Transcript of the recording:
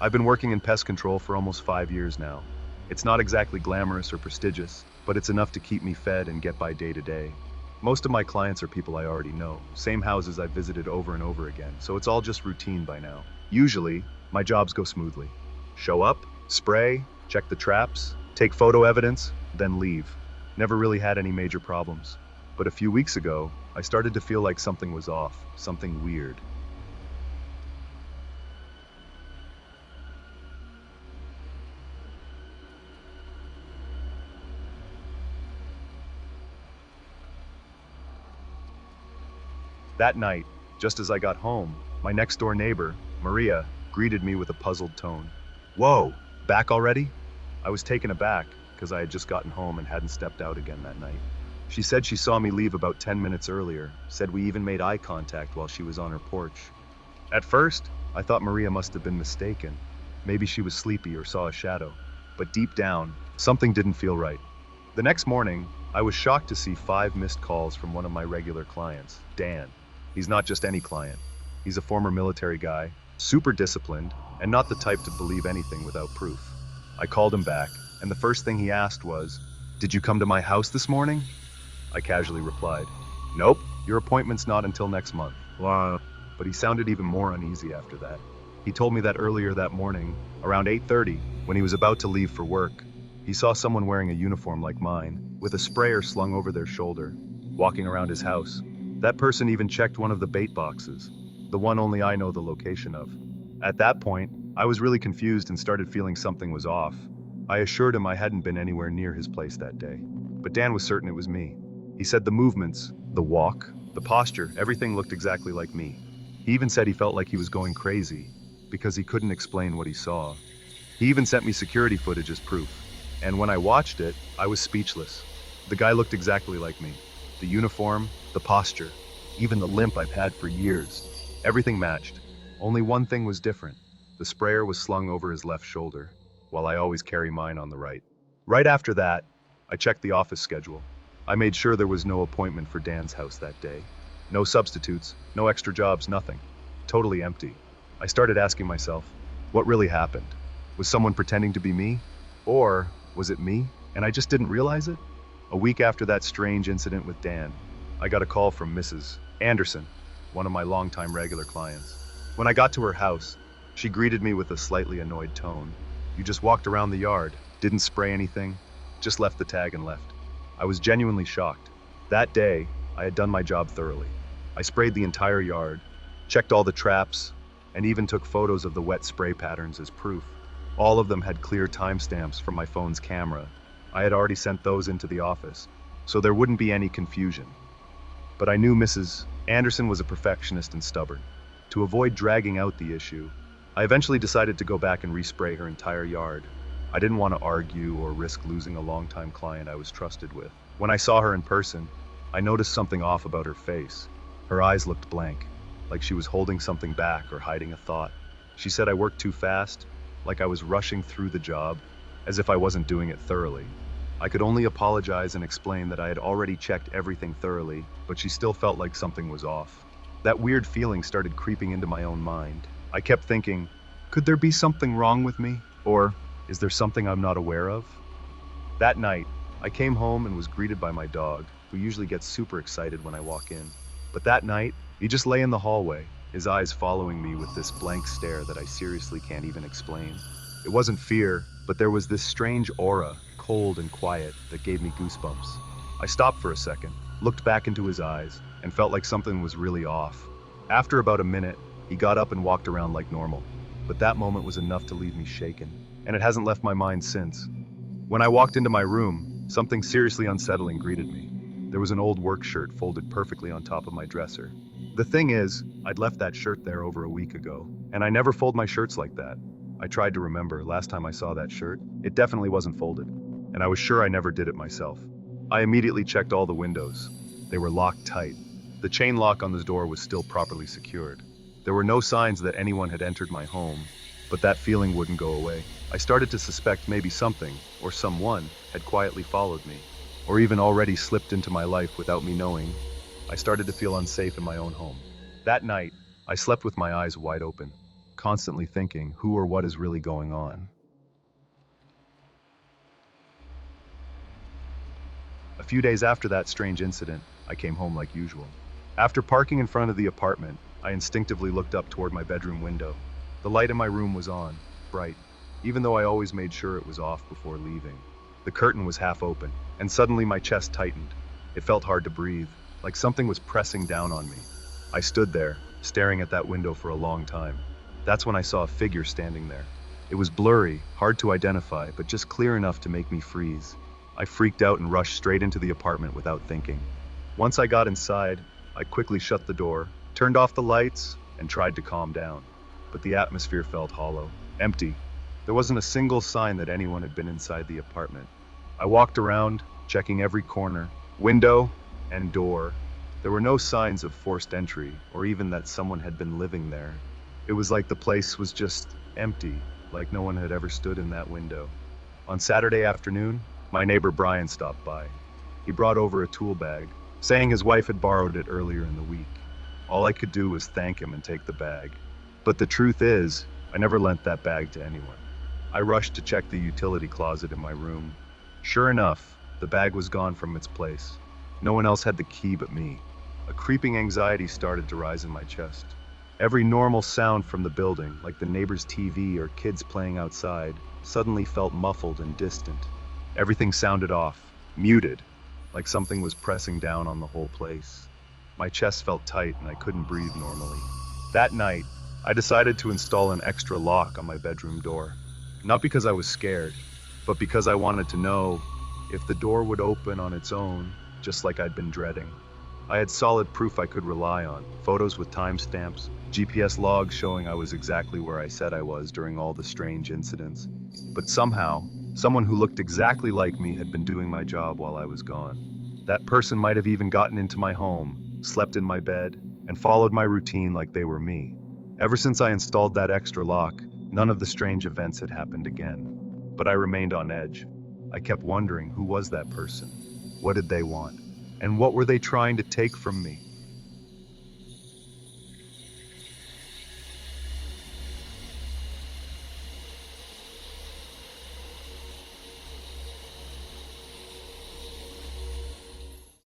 I've been working in pest control for almost 5 years now. It's not exactly glamorous or prestigious, but it's enough to keep me fed and get by day to day. Most of my clients are people I already know, same houses I've visited over and over again, so it's all just routine by now. Usually, my jobs go smoothly. Show up, spray, check the traps, take photo evidence, then leave. Never really had any major problems. But a few weeks ago, I started to feel like something was off, something weird. That night, just as I got home, my next-door neighbor, Maria, greeted me with a puzzled tone. "Whoa, back already?" I was taken aback, because I had just gotten home and hadn't stepped out again that night. She said she saw me leave about 10 minutes earlier, said we even made eye contact while she was on her porch. At first, I thought Maria must have been mistaken. Maybe she was sleepy or saw a shadow. But deep down, something didn't feel right. The next morning, I was shocked to see 5 missed calls from one of my regular clients, Dan. He's not just any client. He's a former military guy, super disciplined, and not the type to believe anything without proof. I called him back, and the first thing he asked was, "Did you come to my house this morning?" I casually replied, "Nope, your appointment's not until next month." Wow. But he sounded even more uneasy after that. He told me that earlier that morning, around 8:30, when he was about to leave for work, he saw someone wearing a uniform like mine, with a sprayer slung over their shoulder, walking around his house. That person even checked one of the bait boxes, the one only I know the location of. At that point, I was really confused and started feeling something was off. I assured him I hadn't been anywhere near his place that day. But Dan was certain it was me. He said the movements, the walk, the posture, everything looked exactly like me. He even said he felt like he was going crazy, because he couldn't explain what he saw. He even sent me security footage as proof. And when I watched it, I was speechless. The guy looked exactly like me. The uniform, the posture, even the limp I've had for years. Everything matched. Only one thing was different. The sprayer was slung over his left shoulder, while I always carry mine on the right. Right after that, I checked the office schedule. I made sure there was no appointment for Dan's house that day. No substitutes, no extra jobs, nothing. Totally empty. I started asking myself, what really happened? Was someone pretending to be me? Or was it me, and I just didn't realize it? A week after that strange incident with Dan, I got a call from Mrs. Anderson, one of my longtime regular clients. When I got to her house, she greeted me with a slightly annoyed tone. "You just walked around the yard, didn't spray anything, just left the tag and left." I was genuinely shocked. That day, I had done my job thoroughly. I sprayed the entire yard, checked all the traps, and even took photos of the wet spray patterns as proof. All of them had clear timestamps from my phone's camera. I had already sent those into the office, so there wouldn't be any confusion. But I knew Mrs. Anderson was a perfectionist and stubborn. To avoid dragging out the issue, I eventually decided to go back and respray her entire yard. I didn't want to argue or risk losing a longtime client I was trusted with. When I saw her in person, I noticed something off about her face. Her eyes looked blank, like she was holding something back or hiding a thought. She said I worked too fast, like I was rushing through the job, as if I wasn't doing it thoroughly. I could only apologize and explain that I had already checked everything thoroughly, but she still felt like something was off. That weird feeling started creeping into my own mind. I kept thinking, could there be something wrong with me? Or is there something I'm not aware of? That night, I came home and was greeted by my dog, who usually gets super excited when I walk in. But that night, he just lay in the hallway, his eyes following me with this blank stare that I seriously can't even explain. It wasn't fear, but there was this strange aura, cold and quiet, that gave me goosebumps. I stopped for a second, looked back into his eyes, and felt like something was really off. After about a minute, he got up and walked around like normal. But that moment was enough to leave me shaken, and it hasn't left my mind since. When I walked into my room, something seriously unsettling greeted me. There was an old work shirt folded perfectly on top of my dresser. The thing is, I'd left that shirt there over a week ago, and I never fold my shirts like that. I tried to remember last time I saw that shirt. It definitely wasn't folded, and I was sure I never did it myself. I immediately checked all the windows. They were locked tight. The chain lock on the door was still properly secured. There were no signs that anyone had entered my home, but that feeling wouldn't go away. I started to suspect maybe something, or someone, had quietly followed me, or even already slipped into my life without me knowing. I started to feel unsafe in my own home. That night, I slept with my eyes wide open. constantly thinking who or what is really going on. A few days after that strange incident, I came home like usual. After parking in front of the apartment, I instinctively looked up toward my bedroom window. The light in my room was on, bright, even though I always made sure it was off before leaving. The curtain was half open, and suddenly my chest tightened. It felt hard to breathe, like something was pressing down on me. I stood there, staring at that window for a long time. That's when I saw a figure standing there. It was blurry, hard to identify, but just clear enough to make me freeze. I freaked out and rushed straight into the apartment without thinking. Once I got inside, I quickly shut the door, turned off the lights, and tried to calm down. But the atmosphere felt hollow, empty. There wasn't a single sign that anyone had been inside the apartment. I walked around, checking every corner, window, and door. There were no signs of forced entry, or even that someone had been living there. It was like the place was just empty, like no one had ever stood in that window. On Saturday afternoon, my neighbor Brian stopped by. He brought over a tool bag, saying his wife had borrowed it earlier in the week. All I could do was thank him and take the bag. But the truth is, I never lent that bag to anyone. I rushed to check the utility closet in my room. Sure enough, the bag was gone from its place. No one else had the key but me. A creeping anxiety started to rise in my chest. Every normal sound from the building, like the neighbor's TV or kids playing outside, suddenly felt muffled and distant. Everything sounded off, muted, like something was pressing down on the whole place. My chest felt tight and I couldn't breathe normally. That night, I decided to install an extra lock on my bedroom door. Not because I was scared, but because I wanted to know if the door would open on its own, just like I'd been dreading. I had solid proof I could rely on, photos with timestamps, GPS logs showing I was exactly where I said I was during all the strange incidents. But somehow, someone who looked exactly like me had been doing my job while I was gone. That person might have even gotten into my home, slept in my bed, and followed my routine like they were me. Ever since I installed that extra lock, none of the strange events had happened again. But I remained on edge. I kept wondering, who was that person? What did they want? And what were they trying to take from me?